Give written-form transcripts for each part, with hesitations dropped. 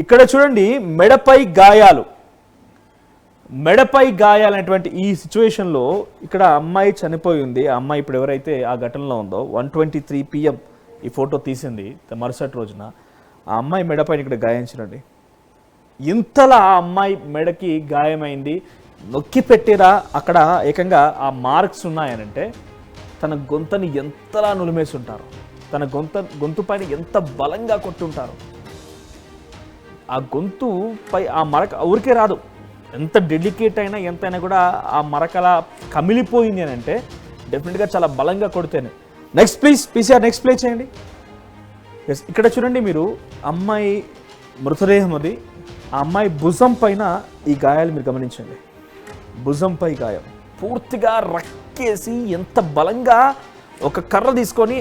ఇక్కడ చూడండి, మెడపై గాయాలనేటువంటి ఈ సిచ్యువేషన్లో ఇక్కడ అమ్మాయి చనిపోయి ఉంది. ఆ అమ్మాయి ఇప్పుడు ఎవరైతే ఆ ఘటనలో ఉందో 1:23 PM ఈ ఫోటో తీసింది మరుసటి రోజున. ఆ అమ్మాయి మెడపైన ఇక్కడ గాయించండి. ఇంతలా ఆ అమ్మాయి మెడకి గాయమైంది, నొక్కి పెట్టిరా. అక్కడ ఏకంగా ఆ మార్క్స్ ఉన్నాయనంటే తన గొంతుని ఎంతలా నులిమేసి ఉంటారు, తన గొంతు పైన ఎంత బలంగా కొట్టుంటారు. ఆ గొంతుపై ఆ మరక ఊరికే రాదు, ఎంత డెలికేట్ అయినా ఎంతైనా కూడా ఆ మరకలా కమిలిపోయింది అని అంటే డెఫినెట్గా చాలా బలంగా కొడితేనే. Next please PCR, next play చేయండి. ఎస్, ఇక్కడ చూడండి మీరు, అమ్మాయి మృతదేహం అది. ఆ అమ్మాయి భుజం పైన ఈ గాయాలు మీరు గమనించండి. భుజంపై గాయం పూర్తిగా రక్కేసి ఎంత బలంగా ఒక కర్ర తీసుకొని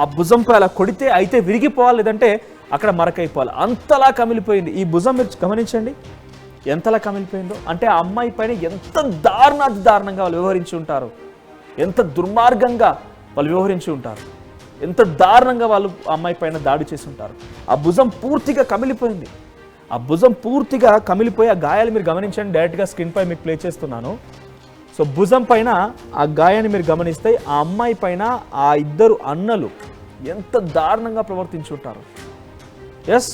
ఆ భుజంపై అలా కొడితే అయితే విరిగిపోవాలి, లేదంటే అక్కడ మరకైపోవాలి, అంతలా కమిలిపోయింది. ఈ భుజం మీరు గమనించండి ఎంతలా కమిలిపోయిందో. అంటే ఆ అమ్మాయి పైన ఎంత దారుణంగా వాళ్ళు వ్యవహరించి ఉంటారు, ఎంత దుర్మార్గంగా వాళ్ళు వ్యవహరించి ఉంటారు, ఎంత దారుణంగా వాళ్ళు ఆ అమ్మాయి పైన దాడి చేసి ఉంటారు. ఆ భుజం పూర్తిగా కమిలిపోయింది. ఆ భుజం పూర్తిగా కమిలిపోయి ఆ గాయాలు మీరు గమనించండి. డైరెక్ట్గా స్క్రీన్ పై మీకు ప్లే చేస్తున్నాను. సో భుజం పైన ఆ గాయాన్ని మీరు గమనిస్తే ఆ అమ్మాయి పైన ఆ ఇద్దరు అన్నలు ఎంత దారుణంగా ప్రవర్తించుంటారు. ఎస్,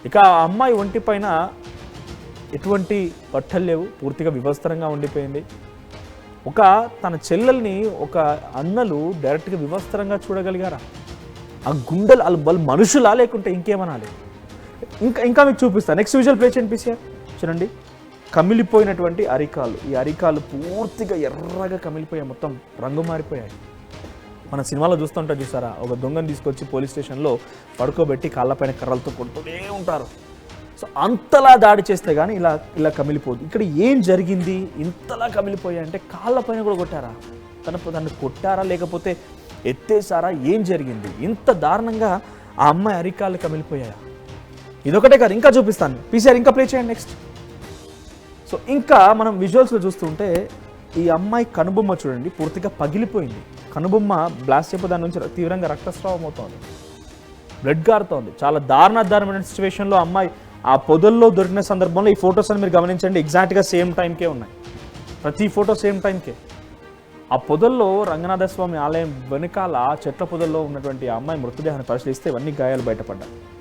ఇక ఆ అమ్మాయి ఒంటి పైన ఎటువంటి బట్టలు లేవు, పూర్తిగా వివస్త్రంగా ఉండిపోయింది. తన చెల్లెల్ని ఒక అన్నలు డైరెక్ట్గా వివస్త్రంగా చూడగలిగారా? ఆ గుండెలు వాళ్ళు మనుషులా లేకుంటే ఇంకేమనాలి? ఇంకా మీకు చూపిస్తాను. నెక్స్ట్ విజువల్ ప్లే చేయండి పీసీఆర్. చూడండి, కమిలిపోయినటువంటి అరికాలు. ఈ అరికాలు పూర్తిగా ఎర్రగా కమిలిపోయాయి, మొత్తం రంగు మారిపోయాయి. మన సినిమాలో చూస్తుంటారు చూసారా, ఒక దొంగను తీసుకొచ్చి పోలీస్ స్టేషన్లో పడుకోబెట్టి కాళ్ళపైన కర్రలతో కొడుతూనే ఉంటారు. సో అంతలా దాడి చేస్తే కానీ ఇలా కమిలిపోదు. ఇక్కడ ఏం జరిగింది, ఇంతలా కమిలిపోయాయి అంటే కాళ్ళపైన కూడా కొట్టారా? తను కొట్టారా, లేకపోతే ఎత్తేసారా? ఏం జరిగింది? ఇంత దారుణంగా ఆ అమ్మాయి అరికాళ్ళు కమిలిపోయాయా? ఇదొకటే కాదు, ఇంకా చూపిస్తాను. పీసీఆర్ ఇంకా ప్లే చేయండి నెక్స్ట్. సో ఇంకా మనం విజువల్స్లో చూస్తుంటే ఈ అమ్మాయి కనుబొమ్మ చూడండి, పూర్తిగా పగిలిపోయింది. కనుబొమ్మ బ్లాస్ట్ అయిపోయి దాని నుంచి తీవ్రంగా రక్తస్రావం అవుతోంది, బ్లడ్ గారుతోంది. చాలా దారుణమైన సిచ్యువేషన్లో అమ్మాయి ఆ పొదల్లో దొరికిన సందర్భంలో ఈ ఫొటోస్ అని మీరు గమనించండి, ఎగ్జాక్ట్గా సేమ్ టైంకే ఉన్నాయి. ప్రతి ఫోటో సేమ్ టైంకే. ఆ పొదల్లో రంగనాథస్వామి ఆలయం వెనకాల చెట్ల పొదల్లో ఉన్నటువంటి ఆ అమ్మాయి మృతదేహాన్ని పరిశీలిస్తే ఇవన్నీ గాయాలు బయటపడ్డాయి.